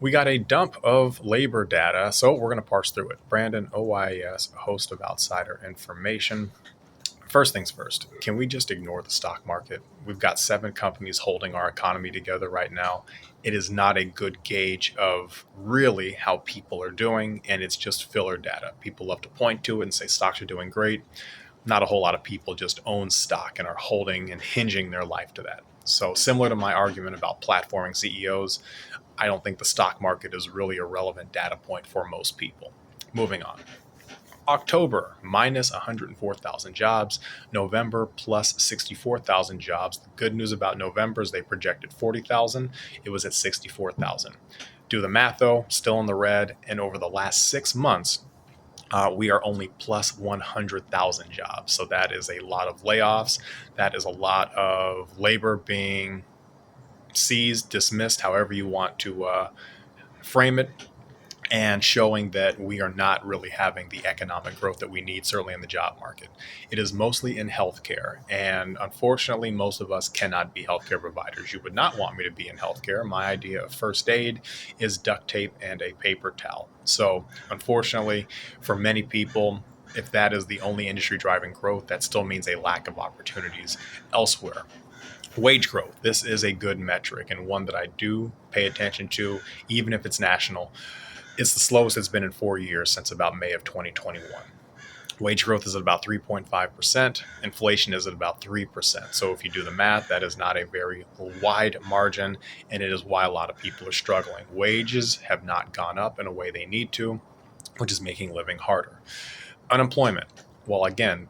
We got a dump of labor data, so we're going to parse through it. Brandon, OIS, host of Outsider Information. First things first, can we just ignore the stock market? We've got 7 companies holding our economy together right now. It is not a good gauge of really how people are doing, and it's just filler data. People love to point to it and say stocks are doing great. Not a whole lot of people just own stock and are holding and hinging their life to that. So, similar to my argument about platforming CEOs, I don't think the stock market is really a relevant data point for most people. Moving on. October minus 104,000 jobs, November plus 64,000 jobs. The good news about November is they projected 40,000. It was at 64,000. Do the math though, still in the red. And over the last 6 months, we are only plus 100,000 jobs. So that is a lot of layoffs. That is a lot of labor being seized, dismissed, however you want to frame it, and showing that we are not really having the economic growth that we need, certainly in the job market. It is mostly in healthcare, and unfortunately, most of us cannot be healthcare providers. You would not want me to be in healthcare. My idea of first aid is duct tape and a paper towel. So, unfortunately, for many people, if that is the only industry driving growth, that still means a lack of opportunities elsewhere. Wage growth. This is a good metric and one that I do pay attention to, even if it's national. It's the slowest it's been in 4 years since about May of 2021. Wage growth is at about 3.5%. Inflation is at about 3%. So if you do the math, that is not a very wide margin, and it is why a lot of people are struggling. Wages have not gone up in a way they need to, which is making living harder. Unemployment. Well, again,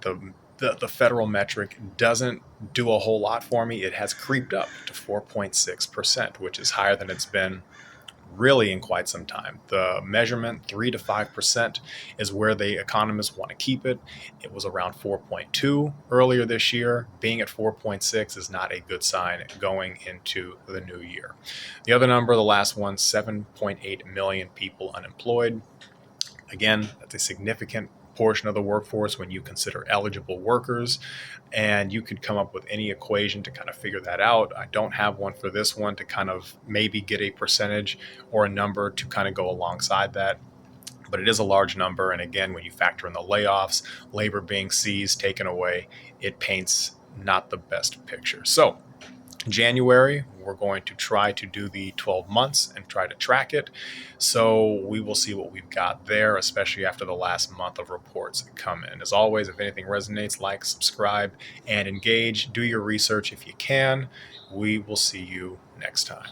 the federal metric doesn't do a whole lot for me. It has creeped up to 4.6%, which is higher than it's been really in quite some time. The measurement, 3 to 5%, is where the economists want to keep it. It was around 4.2 earlier this year. Being at 4.6 is not a good sign going into the new year. The other number, the last one, 7.8 million people unemployed. Again, that's a significant portion of the workforce when you consider eligible workers, and you could come up with any equation to kind of figure that out. I don't have one for this one to kind of maybe get a percentage or a number to kind of go alongside that, but it is a large number. And again, when you factor in the layoffs, labor being seized, taken away, it paints not the best picture. So January, we're going to try to do the 12 months and try to track it. So we will see what we've got there, especially after the last month of reports come in. As always, if anything resonates, like, subscribe, and engage. Do your research if you can. We will see you next time.